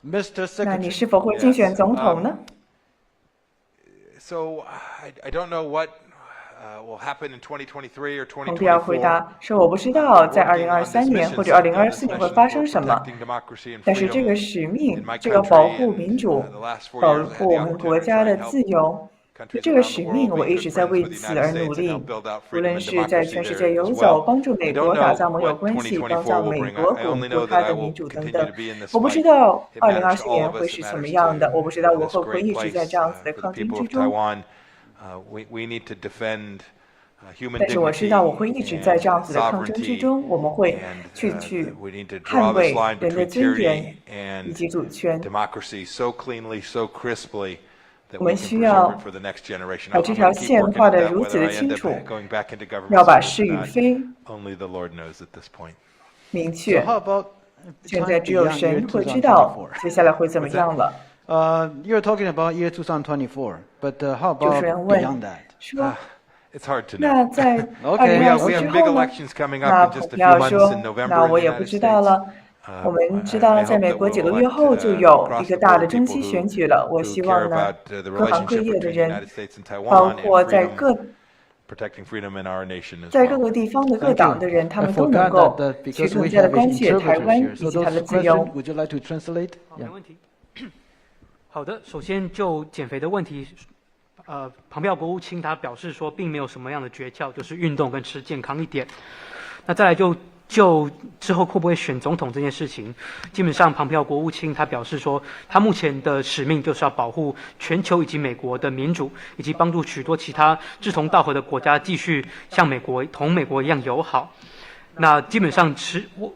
那你是否会竞选总统呢？ So I don't know what will happen in 2023 or 蓬佩奥回答2024. 说：“我不知道在2023年或者2024年会发生什么，但是这个使命，这个保护民主、保护我们国家的自由，这个使命我一直在为此而努力。无论是在全世界游走，帮助美国打造盟友关系，帮助美国巩固它的民主等等。我不知道2020年会是怎么样的，我不知道我会不会一直在这样子的抗争之中。” 但是我知道我会一直在这样子的抗争之中，我们会去捍卫人的尊严以及主权。我们需要把这条线画得如此的清楚，要把是与非明确。现在只有神会知道接下来会怎么样了。You're talking about year 2024, but how 主持 about 人问 beyond that? 说 It's hard to 那 know. 在 Okay. we 2024 have 之 big 后呢？ elections coming 那 up in 蓬 just a 佩 few 奥 months 说 in：“ November 那 in 我 the 也不 United 知道 States. 了。我们知道在美国几个月后就有一个大的中期选举了。我希望呢，各行各业的人，包括在各个地方的各党的人，他们都能够去更加的关切台湾以及它的自由。” Would you like to translate? 没问题。好的，首先就减肥的问题，蓬佩奥国务卿他表示说，并没有什么样的诀窍，就是运动跟吃健康一点。那再来就之后会不会选总统这件事情，基本上蓬佩奥国务卿他表示说，他目前的使命就是要保护全球以及美国的民主，以及帮助许多其他志同道合的国家继续像同美国一样友好。那基本上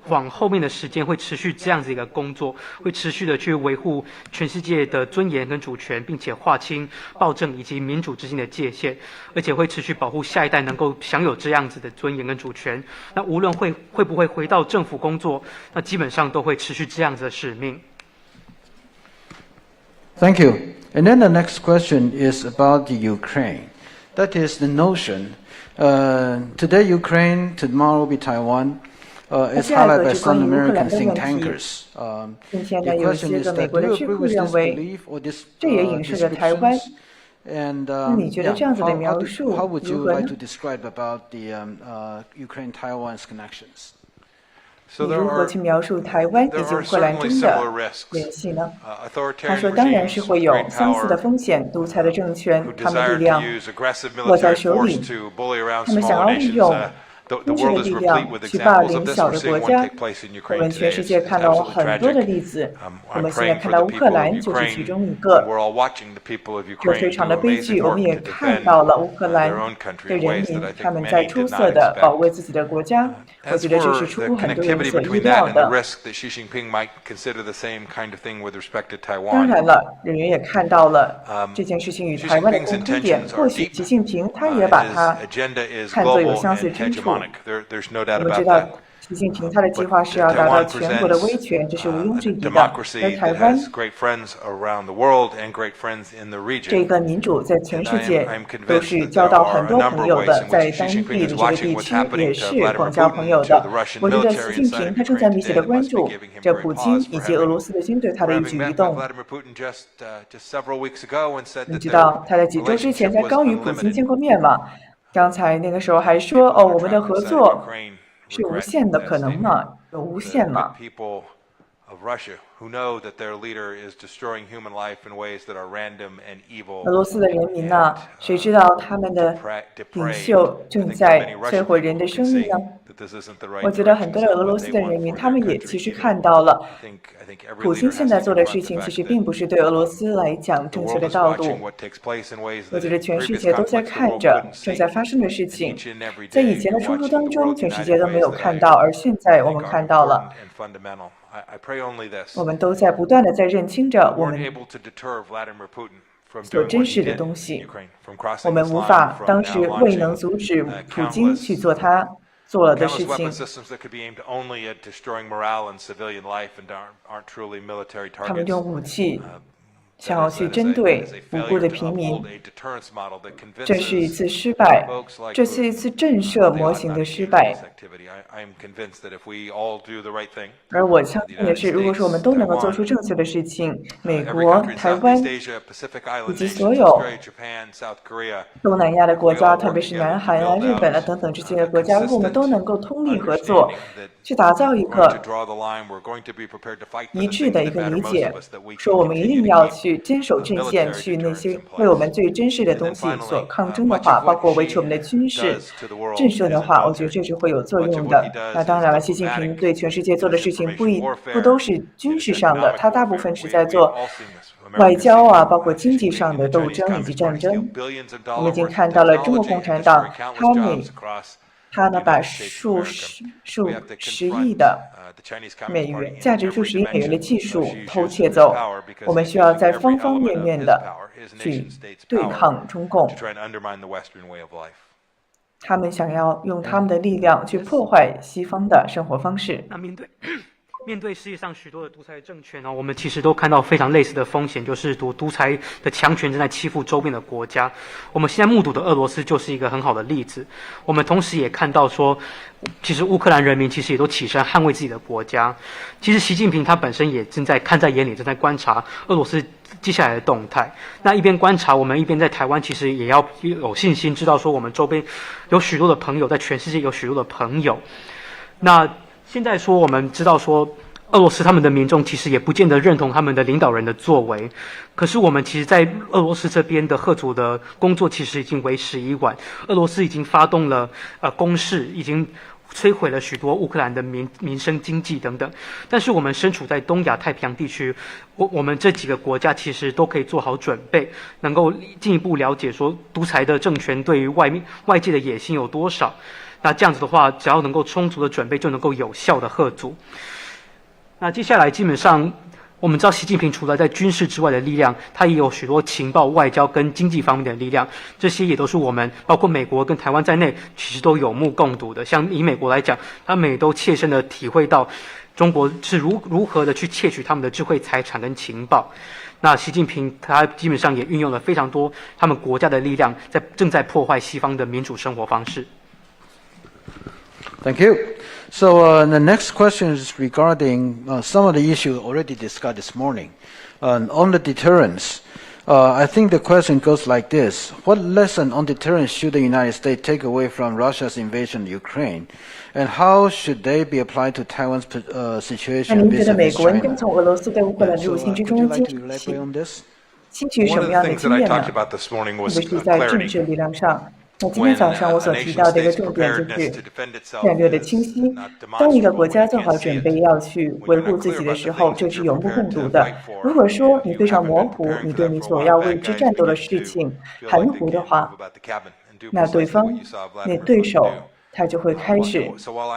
往后面的时间会持续这样子一个工作，会持续的去维护全世界的尊严跟主权，并且划清暴政以及民主之间的界限，而且会持续保护下一代能够享有这样子的尊严跟主权。那无论会不会回到政府工作，那基本上都会持续这样子的使命。Thank you. And then the next question is about the Ukraine. That is the notion. Today Ukraine, tomorrow will be Taiwan. It's highlighted by some American think tankers. 今天呢， The 有一 question 些 is 个美 that 国 do 的 you 智 agree 库 with 认 this 为， belief or this 这也影射着台湾。 And 你觉得这样子的描述 how would 如 you 何 like 呢 to？ describe about the Ukraine-Taiwan's connections? 你如何去描述台湾以及乌克兰中的联系呢？他说，当然是会有相似的风险。独裁的政权，他们力量握在手里，他们想要利用军事的力量去霸凌小的国家。我们全世界看到很多的例子，我们现在看到乌克兰就是其中一个，这非常的悲剧。我们也看到了乌克兰的人民他们在出色的保卫自己的国家。我觉得这是出乎很多人所意料的。当然了，人也看到了这件事情与台湾的共通点，或许习近平他也把它看作有相似之处。我们知道，习近平他的计划是要达到全国的威权，这是毋庸置疑的。而台湾这个民主在全世界都是交到很多朋友的，在当地的这个地区也是广交朋友的。我觉得习近平他正在密切的关注着普京以及俄罗斯的军队他的一举一动。你知道他在几周之前才刚与普京见过面吗？刚才那个时候还说我们的合作是无限的，可能吗？有无限吗？俄罗斯的人民呢？谁知道他们的领袖正在摧毁人的生命呢？我觉得很多的俄罗斯的人民，他们也其实看到了，普京现在做的事情其实并不是对俄罗斯来讲正确的道路。我觉得全世界都在看着正在发生的事情，在以前的冲突当中，全世界都没有看到，而现在我们看到了。我们都在不断的在认清着我们所珍视的东西。我们无法当时未能阻止普京去做他做了的事情。他们用武器想要去针对无辜的平民。这是一次失败，这是一次震慑模型的失败。而我相信的是，如果说我们都能够做出正确的事情，美国、台湾以及所有东南亚的国家，特别是南韩啊、日本啊等等这些国家，如果我们都能够通力合作，去打造一个一致的一个理解，说我们一定要去坚守阵线，去那些为我们最真实的东西所抗争的话，包括维持我们的军事震慑的话，我觉得这是会有作用的。那当然了，习近平对全世界做的事情不都是军事上的，他大部分是在做外交啊，包括经济上的斗争以及战争。我们已经看到了中国共产党，他呢把数十亿的美元，价值数十亿美元的技术偷窃走。我们需要在方方面面的去对抗中共。他们想要用他们的力量去破坏西方的生活方式。那面对世界上许多的独裁政权呢，我们其实都看到非常类似的风险，就是独裁的强权正在欺负周边的国家。我们现在目睹的俄罗斯就是一个很好的例子。我们同时也看到说，其实乌克兰人民其实也都起身捍卫自己的国家。其实习近平他本身也正在看在眼里，正在观察俄罗斯接下来的动态。那一边观察，我们一边在台湾其实也要有信心，知道说我们周边有许多的朋友，在全世界有许多的朋友。那现在说，我们知道说，俄罗斯他们的民众其实也不见得认同他们的领导人的作为。可是我们其实，在俄罗斯这边的嚇阻的工作其实已经为时已晚。俄罗斯已经发动了攻势，已经摧毁了许多乌克兰的民生、经济等等。但是我们身处在东亚太平洋地区，我们这几个国家其实都可以做好准备，能够进一步了解说，独裁的政权对于外界的野心有多少。那这样子的话，只要能够充足的准备，就能够有效的嚇阻。那接下来基本上，我们知道习近平除了在军事之外的力量，他也有许多情报、外交跟经济方面的力量，这些也都是我们包括美国跟台湾在内，其实都有目共睹的。像以美国来讲，他们也都切身的体会到中国是如何的去窃取他们的智慧财产跟情报。那习近平他基本上也运用了非常多他们国家的力量，正在破坏西方的民主生活方式。Thank you. So the next question is regarding some of the issues already discussed this morning. On the deterrence, I think the question goes like this. What lesson on deterrence should the United States take away from Russia's invasion of Ukraine? And how should they be applied to Taiwan's situation 那您觉得美 vis-a-vis 国应该 China? 从俄罗斯对乌克兰的入侵之 So, would 中 you like to elaborate on this? 吸取什么样的经验呢？特别是在政治力量上。那今天早上我所提到的一个重点就是战略的清晰。当一个国家做好准备要去维护自己的时候，这是有目共睹的。如果说你非常模糊，你对你所要为之战斗的事情含糊的话，那对手他就会开始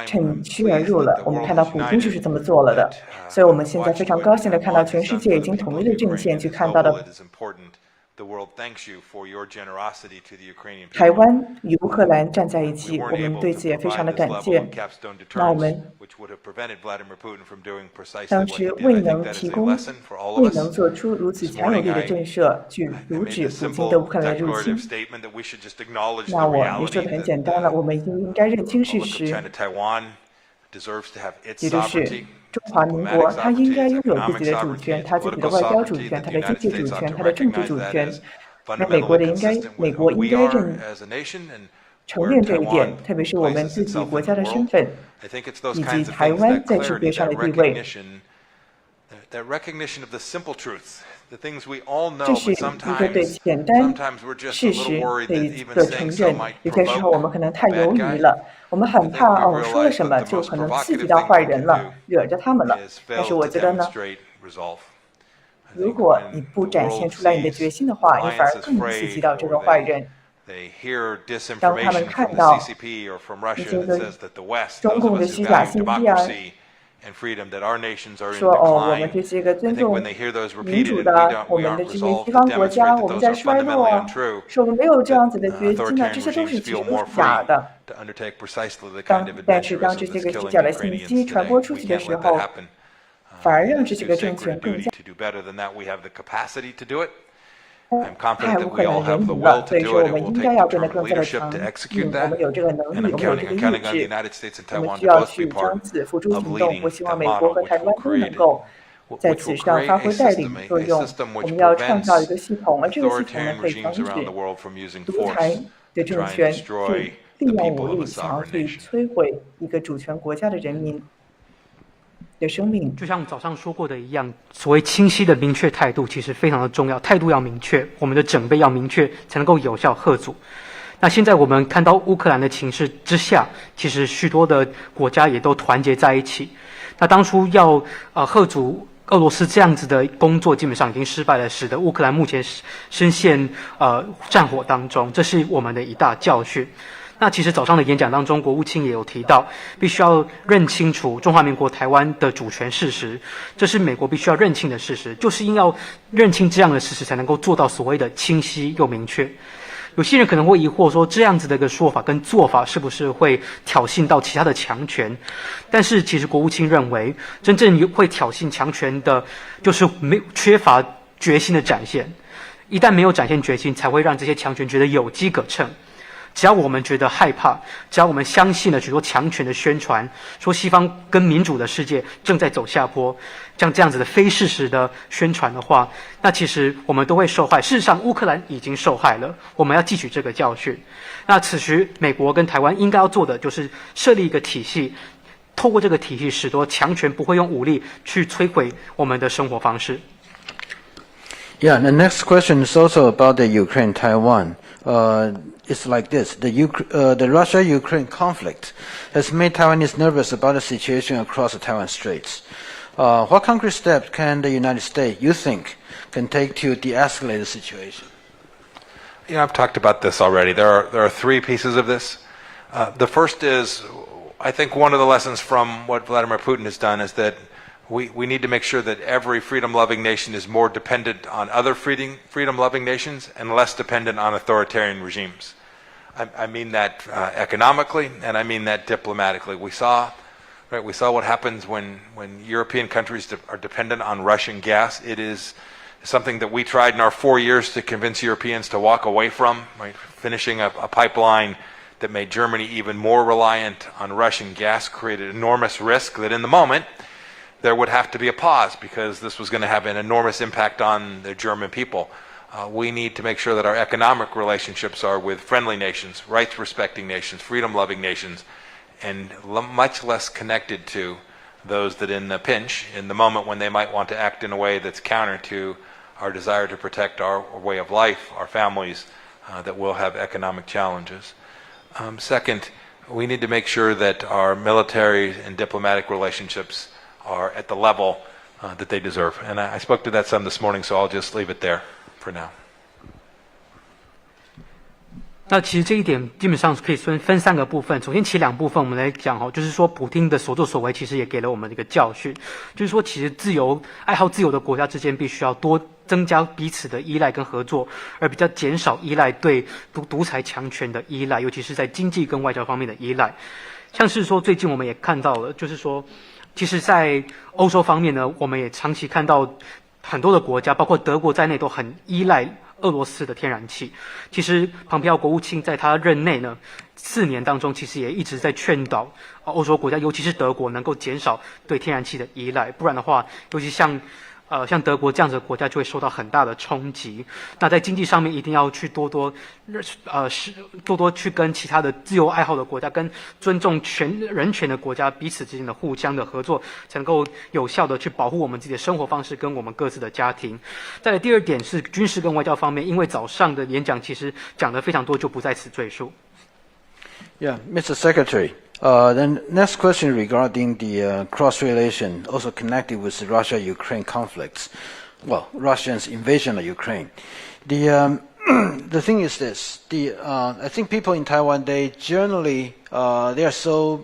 趁虚而入了。我们看到普京就是这么做了的，所以我们现在非常高兴的看到全世界已经统一的阵线去看到的。台湾与乌克兰站在一起，我们对此也非常的感谢。那我们当时未能做出如此强有力的震慑，去阻止普京的乌克兰入侵。那我也说的很简单了，我们应该认清事实，也就是中华民国，它应该拥有自己的主权，它自己的外交主权，它的经济主权，它的政治主权。那美国应该承认这一点，特别是我们自己国家的身份，以及台湾在世界上的地位。这是一个对简单事实的一个承认。有些时候我们可能太犹豫了，我们很怕我说了什么就可能刺激到坏人了，惹着他们了。但是我觉得呢，如果你不展现出来你的决心的话，你反而更刺激到这个坏人。当他们看到一些中共的虚假信息啊，说我们这些个尊重民主的，我们的这些西方国家，我们在衰落啊，说我们没有这样子的决心啊，这些都是其实都是假的。但是当这些个虚假的信息传播出去的时候，反而让这个政权更加害乌克兰的人民了。所以说，我们应该要变得更加的强硬，我们有这个能力，我们有这个意志，我们需要去将此付诸行动。我希望美国和台湾都能够在此上发挥带领作用。我们要创造一个系统，而这个系统呢，可以防止独裁的政权去利用武力，想要去摧毁一个主权国家的人民的生命。就像早上说过的一样，所谓清晰的明确态度其实非常的重要，态度要明确，我们的准备要明确，才能够有效吓阻。那现在我们看到乌克兰的情势之下，其实许多的国家也都团结在一起。那当初要吓阻俄罗斯这样子的工作基本上已经失败了，使得乌克兰目前深陷战火当中，这是我们的一大教训。那其实早上的演讲当中，国务卿也有提到，必须要认清楚中华民国台湾的主权事实，这是美国必须要认清的事实，就是因要认清这样的事实，才能够做到所谓的清晰又明确。有些人可能会疑惑说，这样子的一个说法跟做法是不是会挑衅到其他的强权？但是其实国务卿认为，真正会挑衅强权的，就是缺乏决心的展现。一旦没有展现决心，才会让这些强权觉得有机可乘。只要我们觉得害怕，只要我们相信了许多强权的宣传，说西方跟民主的世界正在走下坡，像这样子的非事实的宣传的话，那其实我们都会受害。事实上，乌克兰已经受害了，我们要汲取这个教训。那此时，美国跟台湾应该要做的就是设立一个体系，透过这个体系，使得强权不会用武力去摧毁我们的生活方式。Yeah, the next question is also about the Ukraine-Taiwan. It's like this. The Russia-Ukraine conflict has made Taiwanese nervous about the situation across the Taiwan Straits. What concrete steps can the United States, you think, can take to de-escalate the situation? You know, I've talked about this already. There are three pieces of this. The first is, I think one of the lessons from what Vladimir Putin has done is that we need to make sure that every freedom-loving nation is more dependent on other freedom-loving nations and less dependent on authoritarian regimes. I mean that economically, and I mean that diplomatically. We saw what happens when European countries are dependent on Russian gas. It is something that we tried in our 4 years to convince Europeans to walk away from, right? Finishing a pipeline that made Germany even more reliant on Russian gas created enormous risk that in the moment there would have to be a pause because this was going to have an enormous impact on the German people. We need to make sure that our economic relationships are with friendly nations, rights-respecting nations, freedom-loving nations, and much less connected to those that in the pinch, in the moment when they might want to act in a way that's counter to our desire to protect our way of life, our families, that will have economic challenges. Second, we need to make sure that our military and diplomatic relationships are at the level that they deserve. And I spoke to that some this morning, so I'll just leave it there for now. 那其实这一点基本上可以分三个部分。首先，其两部分我们来讲就是说，普丁的所作所为其实也给了我们一个教训，就是说，其实爱好自由的国家之间必须要多增加彼此的依赖跟合作，而比较减少依赖对独裁强权的依赖，尤其是在经济跟外交方面的依赖。像是说，最近我们也看到了，就是说，其实在欧洲方面呢，我们也长期看到很多的国家，包括德国在内，都很依赖俄罗斯的天然气。其实蓬佩奥国务卿在他任内呢4年当中，其实也一直在劝导欧洲国家，尤其是德国，能够减少对天然气的依赖，不然的话，尤其像德国这样子的国家就会受到很大的冲击。那在经济上面一定要去多多去跟其他的自由爱好的国家，跟尊重人权的国家彼此之间的互相的合作，才能够有效的去保护我们自己的生活方式跟我们各自的家庭。再来第二点是军事跟外交方面，因为早上的演讲其实讲得非常多，就不在此赘述。Yeah, Mr. Secretary. Then next question regarding the cross relation, also connected with the Russia-Ukraine conflicts. Well, Russia's invasion of Ukraine. The thing is this: I think people in Taiwan, they generally they are so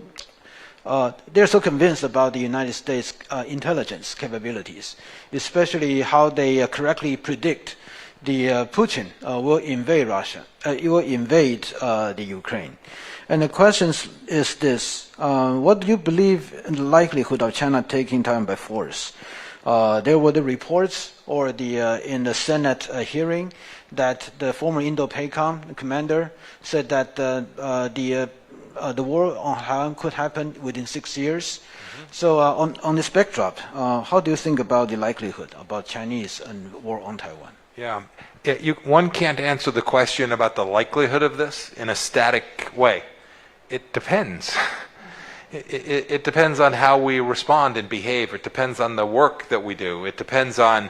convinced about the United States intelligence capabilities, especially how they correctly predict Putin will invade Russia. It will invade the Ukraine. And the question is this: what do you believe in the likelihood of China taking Taiwan by force? There were the reports, or in the Senate hearing, that the former Indo-PACOM commander said that the war on Taiwan could happen within 6 years. So on this backdrop, how do you think about the likelihood about Chinese and war on Taiwan? Yeah, one can't answer the question about the likelihood of this in a static way. It depends. It depends on how we respond and behave. It depends on the work that we do. It depends on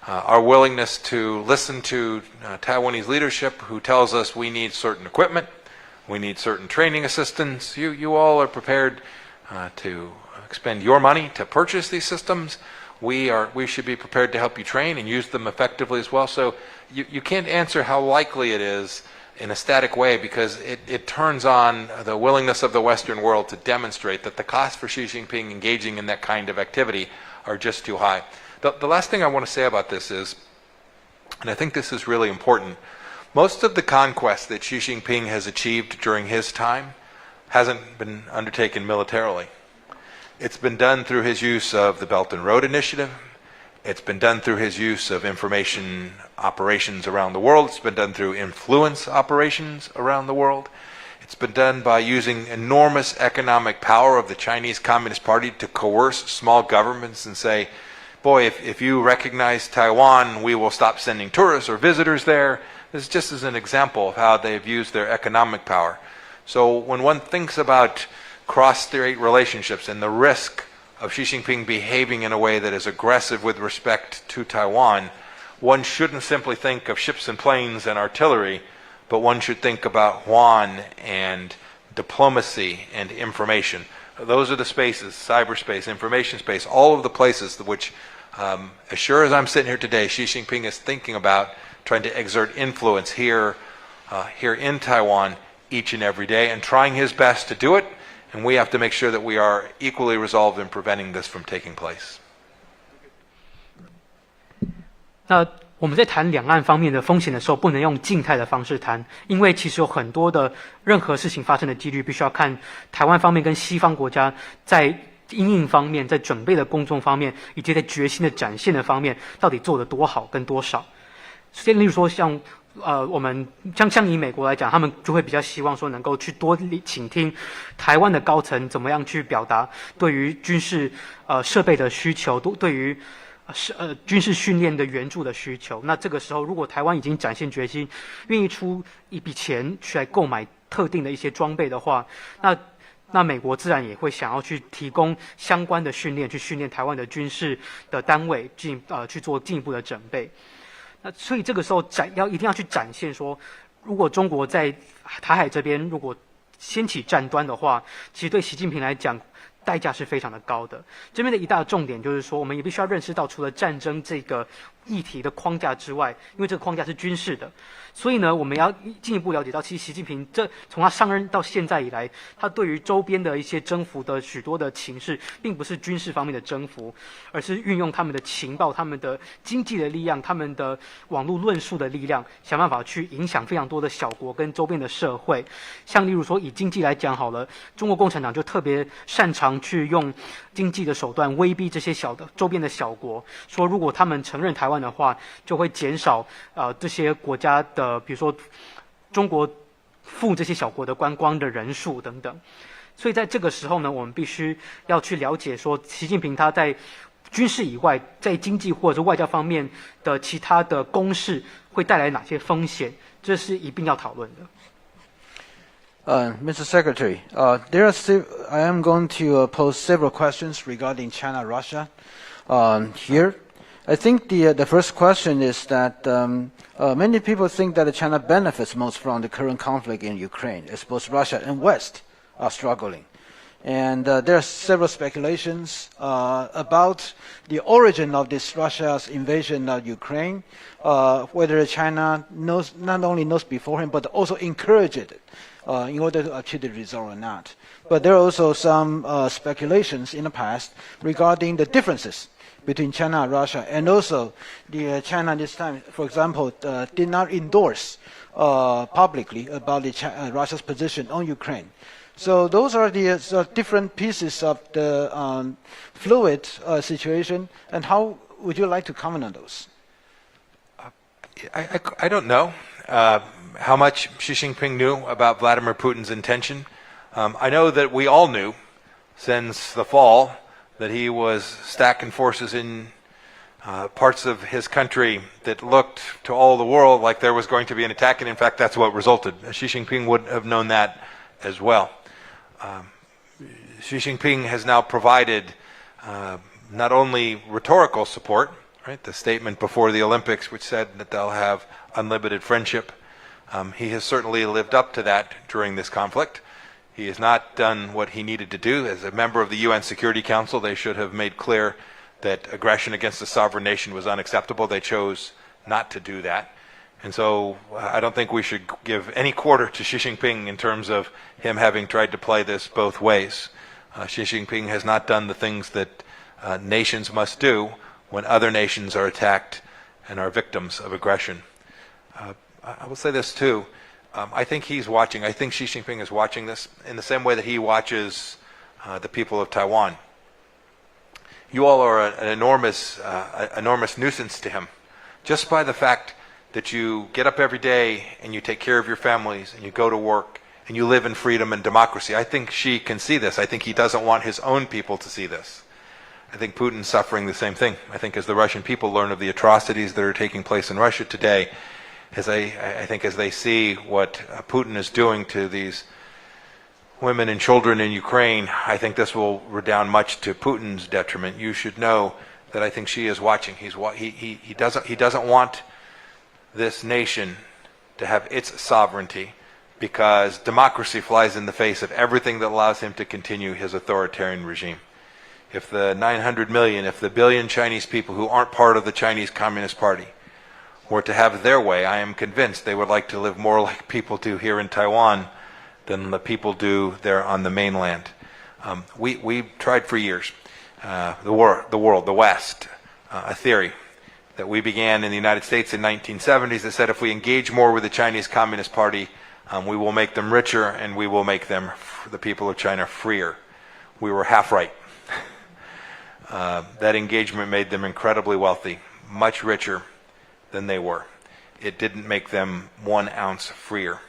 our willingness to listen to Taiwanese leadership who tells us we need certain equipment, we need certain training assistance. You all are prepared to expend your money to purchase these systems. We should be prepared to help you train and use them effectively as well. So you can't answer how likely it is in a static way, because it turns on the willingness of the Western world to demonstrate that the costs for Xi Jinping engaging in that kind of activity are just too high. The last thing I want to say about this is, and I think this is really important, most of the conquest that Xi Jinping has achieved during his time hasn't been undertaken militarily. It's been done through his use of the Belt and Road Initiative. It's been done through his use of information operations around the world. It's been done through influence operations around the world. It's been done by using enormous economic power of the Chinese Communist Party to coerce small governments and say, boy, if you recognize Taiwan, we will stop sending tourists or visitors there. This just is an example of how they've used their economic power. So when one thinks about cross-strait relationships and the risk of Xi Jinping behaving in a way that is aggressive with respect to Taiwan, one shouldn't simply think of ships and planes and artillery, but one should think about yuan and diplomacy and information. Those are the spaces, cyberspace, information space, all of the places which, as sure as I'm sitting here today, Xi Jinping is thinking about trying to exert influence here in Taiwan each and every day, and trying his best to do it. And we have to make sure that we are equally resolved in preventing this from taking place. 那我们在谈两岸方面的风险的时候，不能用静态的方式谈，因为其实有很多的任何事情发生的几率，必须要看台湾方面跟西方国家在因应方面、在准备的工作方面，以及在决心的展现的方面，到底做得多好跟多少。例如说像我们像以美国来讲，他们就会比较希望说能够去多倾听台湾的高层怎么样去表达对于军事设备的需求，对于军事训练的援助的需求。那这个时候，如果台湾已经展现决心，愿意出一笔钱去来购买特定的一些装备的话，那美国自然也会想要去提供相关的训练，去训练台湾的军事的单位，去做进一步的准备。那所以这个时候一定要去展现说，如果中国在台海这边如果掀起战端的话，其实对习近平来讲代价是非常的高的。这边的一大重点就是说，我们也必须要认识到，除了战争这个议题的框架之外，因为这个框架是军事的，所以呢，我们要进一步了解到，其实习近平从他上任到现在以来，他对于周边的一些征服的许多的情势，并不是军事方面的征服，而是运用他们的情报、他们的经济的力量、他们的网络论述的力量，想办法去影响非常多的小国跟周边的社会。像例如说以经济来讲好了，中国共产党就特别擅长去用经济的手段威逼这些周边的小国，说如果他们承认台湾的话，就会减少这些国家的，比如说中国赴这些小国的观光的人数等等。所以在这个时候呢，我们必须要去了解说，习近平他在军事以外，在经济或者是外交方面的其他的攻势会带来哪些风险，这是一并要讨论的。Mr. Secretary, I am going to pose several questions regarding China-Russia here. I think the first question is that many people think that China benefits most from the current conflict in Ukraine, as both Russia and West are struggling. And there are several speculations about the origin of this Russia's invasion of Ukraine, whether China not only knows beforehand, but also encouraged it in order to achieve the result or not. But there are also some speculations in the past regarding the differences between China and Russia, and also China this time, for example, did not endorse publicly about Russia's position on Ukraine. So those are the different pieces of the fluid situation, and how would you like to comment on those? I don't know how much Xi Jinping knew about Vladimir Putin's intention. I know that we all knew since the fall that he was stacking forces in parts of his country that looked to all the world like there was going to be an attack, and in fact that's what resulted. Xi Jinping would have known that as well. Xi Jinping has now provided not only rhetorical support, right, the statement before the Olympics which said that they'll have unlimited friendship. He has certainly lived up to that during this conflict. He has not done what he needed to do. As a member of the UN Security Council, they should have made clear that aggression against a sovereign nation was unacceptable. They chose not to do that. And so I don't think we should give any quarter to Xi Jinping in terms of him having tried to play this both ways. Xi Jinping has not done the things that nations must do when other nations are attacked and are victims of aggression. I will say this too. I think he's watching. I think Xi Jinping is watching this in the same way that he watches the people of Taiwan. You all are an enormous nuisance to him, just by the fact that you get up every day and you take care of your families and you go to work and you live in freedom and democracy. I think Xi can see this. I think he doesn't want his own people to see this. I think Putin's suffering the same thing. I think as the Russian people learn of the atrocities that are taking place in Russia today, I think as they see what Putin is doing to these women and children in Ukraine, I think this will redound much to Putin's detriment. You should know that I think Xi is watching. He doesn't want this nation to have its sovereignty, because democracy flies in the face of everything that allows him to continue his authoritarian regime. If the 900 million, if the billion Chinese people who aren't part of the Chinese Communist Party were to have their way, I am convinced they would like to live more like people do here in Taiwan than the people do there on the mainland. We tried for years, the world, the West, a theory that we began in the United States in the 1970s that said if we engage more with the Chinese Communist Party, we will make them richer and we will make them, the people of China, freer. We were half right. That engagement made them incredibly wealthy, much richer than they were. It didn't make them 1 ounce freer.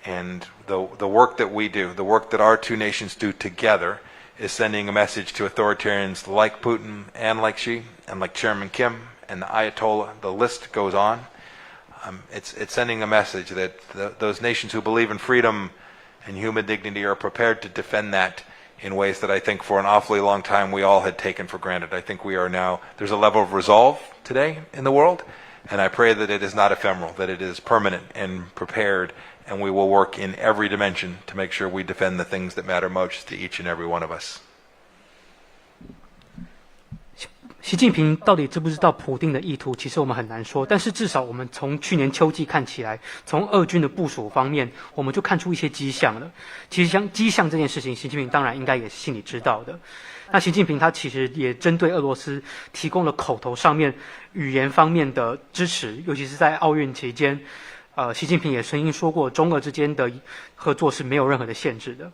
And the work that we do, the work that our two nations do together, is sending a message to authoritarians like Putin and like Xi and like Chairman Kim and the Ayatollah. The list goes on. It's sending a message that those nations who believe in freedom and human dignity are prepared to defend that in ways that I think for an awfully long time we all had taken for granted. I think we are now, there's a level of resolve today in the world, and I pray that it is not ephemeral, that it is permanent and prepared, and we will work in every dimension to make sure we defend the things that matter most to each and every one of us. 习近平到底知不知道普丁的意图？其实我们很难说，但是至少我们从去年秋季看起来，从俄军的部署方面，我们就看出一些迹象了。其实像迹象这件事情，习近平当然应该也是心里知道的。那习近平他其实也针对俄罗斯提供了口头上面、语言方面的支持，尤其是在奥运期间，习近平也曾经说过，中俄之间的合作是没有任何的限制的。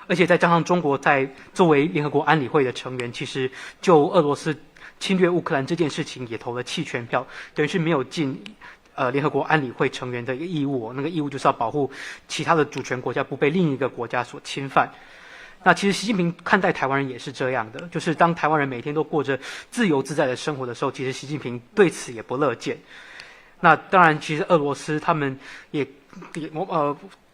而且再加上中国在作为联合国安理会的成员，其实就俄罗斯侵略乌克兰这件事情也投了弃权票，等于是没有尽联合国安理会成员的一个义务那个义务就是要保护其他的主权国家不被另一个国家所侵犯。那其实习近平看待台湾人也是这样的，就是当台湾人每天都过着自由自在的生活的时候，其实习近平对此也不乐见。那当然，其实俄罗斯他们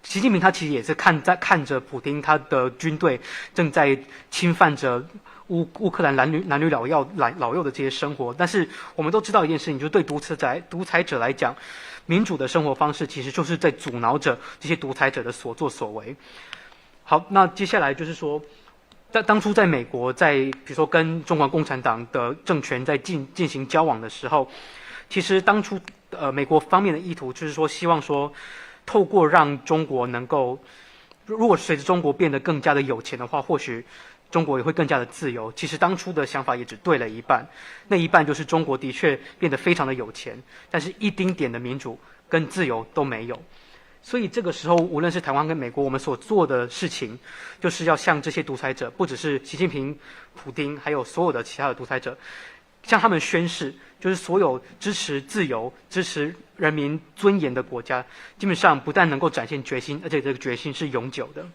习近平他其实也是看着普丁他的军队正在侵犯着乌克兰男女老幼的这些生活，但是我们都知道一件事情，就是对独裁者来讲，民主的生活方式其实就是在阻挠着这些独裁者的所作所为。好，那接下来就是说，当初在美国比如说跟中国共产党的政权在进行交往的时候，其实当初美国方面的意图就是说，希望说透过让中国能够，如果随着中国变得更加的有钱的话，或许中国也会更加的自由。其实当初的想法也只对了一半，那一半就是中国的确变得非常的有钱，但是一丁点的民主跟自由都没有。所以这个时候，无论是台湾跟美国，我们所做的事情，就是要向这些独裁者，不只是习近平、普丁，还有所有的其他的独裁者，向他们宣誓，就是所有支持自由、支持人民尊严的国家，基本上不但能够展现决心，而且这个决心是永久的。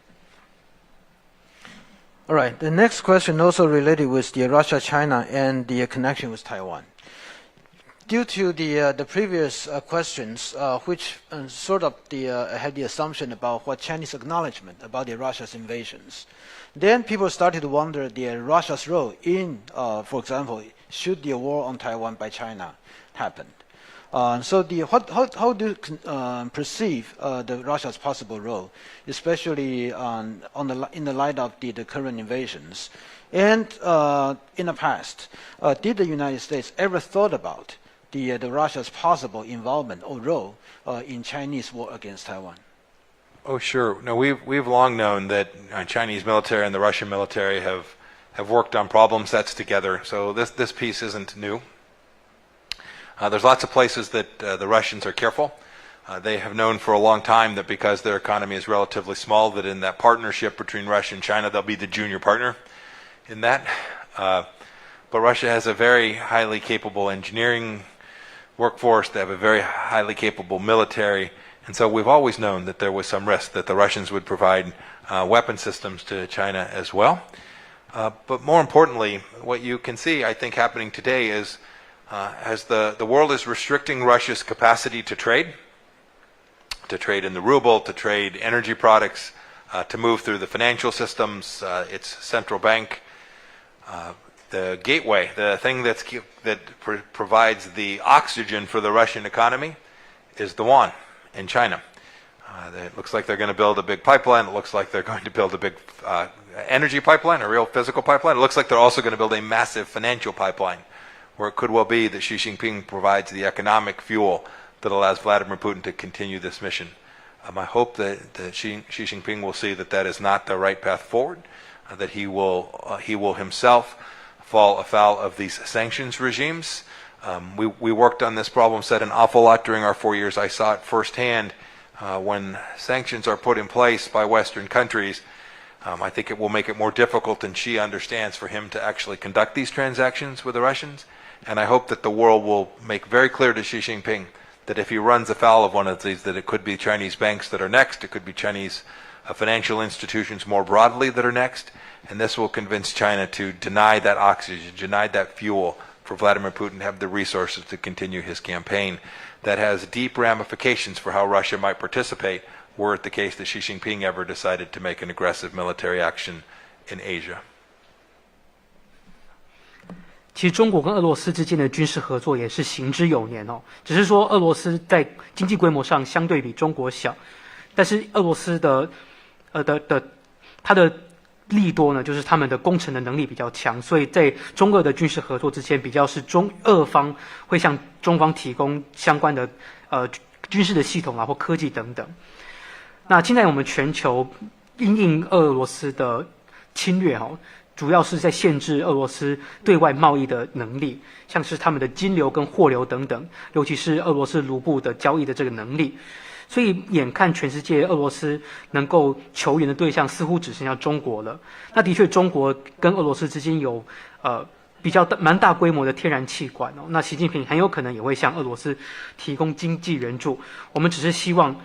All right. The next question also related with the Russia, China, and the connection with Taiwan. Due to the previous questions, which sort of had the assumption about what Chinese acknowledgement about the Russia's invasions, then people started to wonder the Russia's role in, for example, should the war on Taiwan by China happen. So how do you perceive the Russia's possible role, especially in the light of the current invasions? And in the past, did the United States ever thought about the Russia's possible involvement or role in Chinese war against Taiwan? Oh, sure. No, we've long known that Chinese military and the Russian military have worked on problem sets together. So this piece isn't new. There's lots of places that the Russians are careful. They have known for a long time that because their economy is relatively small, that in that partnership between Russia and China, they'll be the junior partner in that. But Russia has a very highly capable engineering workforce. They have a very highly capable military. And so we've always known that there was some risk that the Russians would provide weapon systems to China as well. But more importantly, what you can see, I think, happening today is as the world is restricting Russia's capacity to trade in the ruble, to trade energy products, to move through the financial systems, its central bank, the gateway, the thing that provides the oxygen for the Russian economy is the yuan in China. It looks like they're going to build a big pipeline. It looks like they're going to build a big energy pipeline, a real physical pipeline. It looks like they're also going to build a massive financial pipeline, where it could well be that Xi Jinping provides the economic fuel that allows Vladimir Putin to continue this mission. I hope that Xi Jinping will see that that is not the right path forward, that he will himself fall afoul of these sanctions regimes. We worked on this problem set an awful lot during our 4 years. I saw it firsthand when sanctions are put in place by Western countries. I think it will make it more difficult than Xi understands for him to actually conduct these transactions with the Russians. And I hope that the world will make very clear to Xi Jinping that if he runs afoul of one of these, that it could be Chinese banks that are next, it could be Chinese financial institutions more broadly that are next, and this will convince China to deny that oxygen, deny that fuel for Vladimir Putin to have the resources to continue his campaign. That has deep ramifications for how Russia might participate were it the case that Xi Jinping ever decided to make an aggressive military action in Asia. 其实中国跟俄罗斯之间的军事合作也是行之有年哦，只是说俄罗斯在经济规模上相对比中国小，但是俄罗斯它的利多呢，就是他们的工程的能力比较强，所以在中俄的军事合作之间，比较是俄方会向中方提供相关的军事的系统啊或科技等等。那现在我们全球因应俄罗斯的侵略哦，主要是在限制俄罗斯对外贸易的能力，像是他们的金流跟货流等等，尤其是俄罗斯卢布的交易的这个能力。所以眼看全世界俄罗斯能够求援的对象似乎只剩下中国了。那的确中国跟俄罗斯之间有比较蛮大规模的天然气管哦，那习近平很有可能也会向俄罗斯提供经济援助。我们只是希望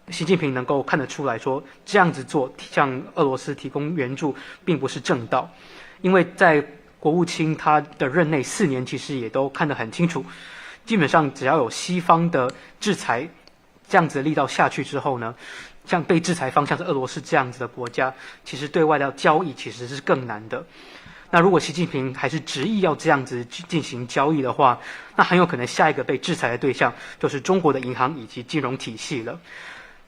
习近平能够看得出来说，这样子做向俄罗斯提供援助并不是正道，因为在国务卿他的任内4年，其实也都看得很清楚，基本上只要有西方的制裁这样子的力道下去之后呢，像被制裁方向是俄罗斯这样子的国家，其实对外的交易其实是更难的。那如果习近平还是执意要这样子进行交易的话，那很有可能下一个被制裁的对象就是中国的银行以及金融体系了。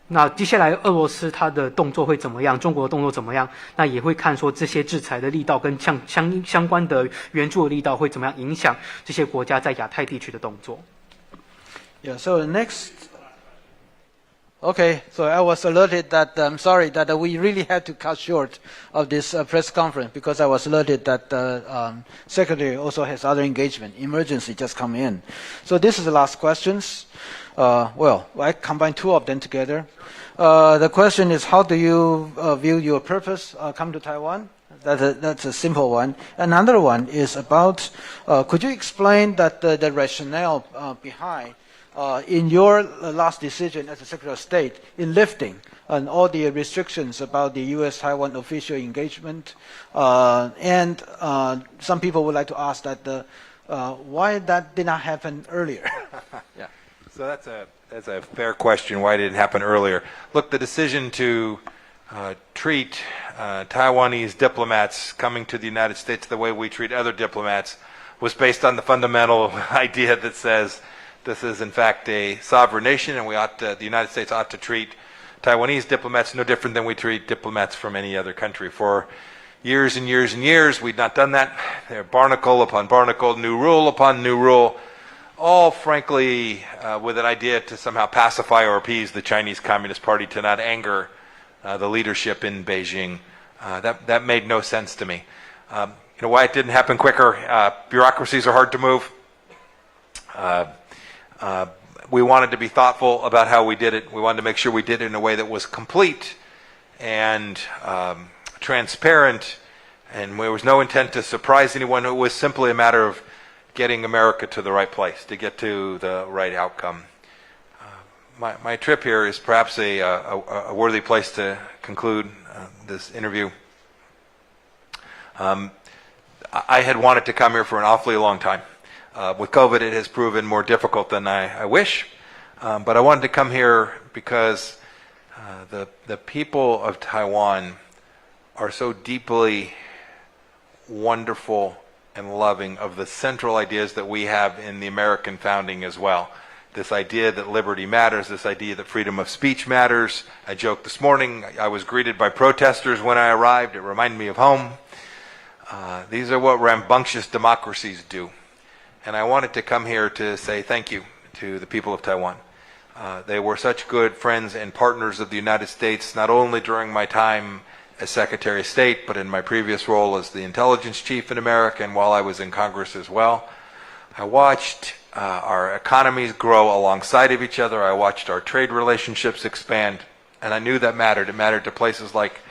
那接下来俄罗斯它的动作会怎么样？中国的动作怎么样？那也会看说这些制裁的力道跟相关的援助的力道会怎么样影响这些国家在亚太地区的动作。Yeah. So the next Okay, so I was alerted that I'm sorry that we really had to cut short of this press conference because I was alerted that the secretary also has other engagement, emergency just come in. So this is the last questions. Well, I combine two of them together. The question is, how do you view your purpose come to Taiwan? That's a simple one. Another one is about, could you explain that the rationale behind in your last decision as the Secretary of State in lifting and all the restrictions about the U.S.-Taiwan official engagement, and some people would like to ask that why that did not happen earlier? Yeah. So that's a fair question. Why did it happen earlier? Look, the decision to treat Taiwanese diplomats coming to the United States the way we treat other diplomats was based on the fundamental idea that says this is in fact a sovereign nation, and the United States ought to treat Taiwanese diplomats no different than we treat diplomats from any other country. For years and years and years, we'd not done that. They're barnacle upon barnacle, new rule upon new rule, all frankly with an idea to somehow pacify or appease the Chinese Communist Party, to not anger the leadership in Beijing. That made no sense to me. You know why it didn't happen quicker? Bureaucracies are hard to move. We wanted to be thoughtful about how we did it. We wanted to make sure we did it in a way that was complete and transparent, and there was no intent to surprise anyone. It was simply a matter of getting America to the right place, to get to the right outcome. My trip here is perhaps a worthy place to conclude this interview. I had wanted to come here for an awfully long time. With COVID, it has proven more difficult than I wish, but I wanted to come here because the people of Taiwan are so deeply wonderful and loving of the central ideas that we have in the American founding as well. This idea that liberty matters, this idea that freedom of speech matters. I joked this morning, I was greeted by protesters when I arrived. It reminded me of home. These are what rambunctious democracies do. And I wanted to come here to say thank you to the people of Taiwan. They were such good friends and partners of the United States, not only during my time as Secretary of State, but in my previous role as the intelligence chief in America and while I was in Congress as well. I watched our economies grow alongside of each other. I watched our trade relationships expand, and I knew that mattered. It mattered to places like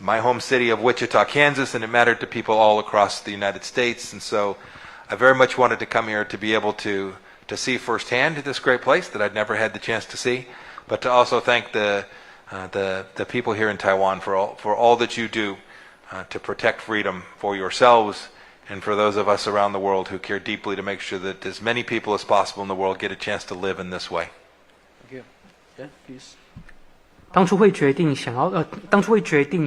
my home city of Wichita, Kansas, and it mattered to people all across the United States. And so I very much wanted to come here to be able to see firsthand this great place that I'd never had the chance to see, but to also thank the people here in Taiwan for all that you do to protect freedom for yourselves and for those of us around the world who care deeply to make sure that as many people as possible in the world get a chance to live in this way. Thank you. Yeah, please. 当初会决定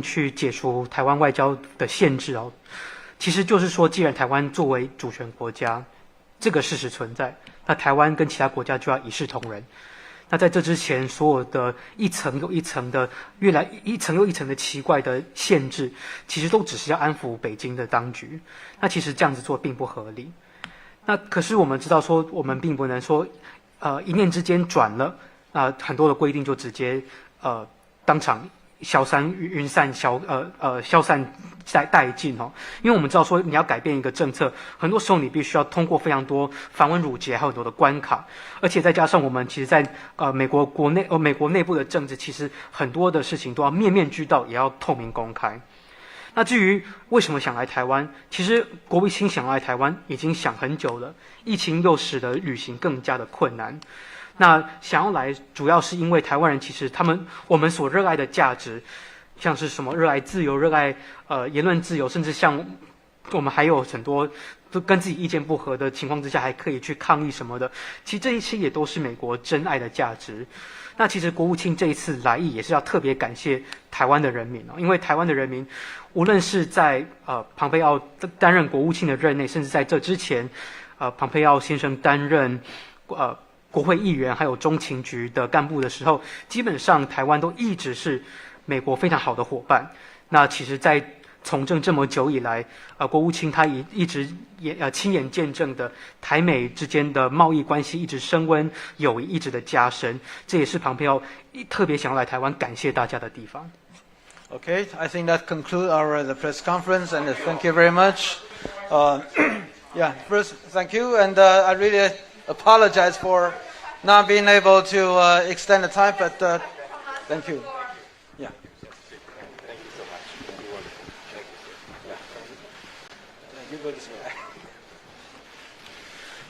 去解除台湾外交的限制哦，其实就是说，既然台湾作为主权国家，这个事实存在，那台湾跟其他国家就要一视同仁。那在这之前，所有的一层又一层的一层又一层的奇怪的限制，其实都只是要安抚北京的当局。那其实这样子做并不合理。那可是我们知道说，我们并不能说，一念之间转了，很多的规定就直接当场消散云散消散殆尽哦，因为我们知道说你要改变一个政策，很多时候你必须要通过非常多繁文缛节，还有很多的关卡，而且再加上我们其实在美国内部的政治，其实很多的事情都要面面俱到，也要透明公开。那至于为什么想来台湾，其实国务卿想来台湾已经想很久了，疫情又使得旅行更加的困难。那想要来，主要是因为台湾人其实我们所热爱的价值，像是什么热爱自由、热爱言论自由，甚至像我们还有很多都跟自己意见不合的情况之下，还可以去抗议什么的。其实这一切也都是美国真爱的价值。那其实国务卿这一次来意也是要特别感谢台湾的人民哦，因为台湾的人民，无论是在蓬佩奥担任国务卿的任内，甚至在这之前，蓬佩奥先生担任国会议员还有中情局的干部的时候，基本上台湾都一直是美国非常好的伙伴。那其实在从政这么久以来，国务卿他一直亲眼见证的台美之间的贸易关系一直升温，友谊一直的加深，这也是蓬佩奥特别想要来台湾感谢大家的地方。Okay, I think that concludes our the press conference, and thank you very much. Yeah, first, thank you, and I really apologize for not being able to extend the time, but thank you. Yeah. Thank you so much. You go this way.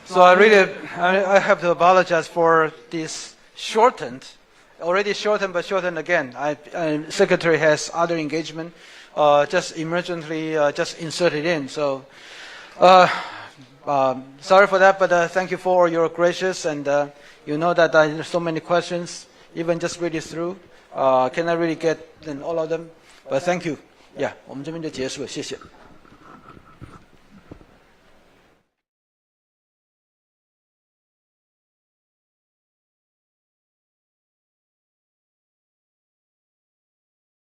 So I have to apologize for this already shortened, but shortened again. Secretary has other engagement, just emergently just inserted in. So sorry for that, but thank you for your gracious, and you know that there's so many questions, even just read it through. Cannot really get all of them, but thank you. Yeah, 我们这边就结束了，谢谢。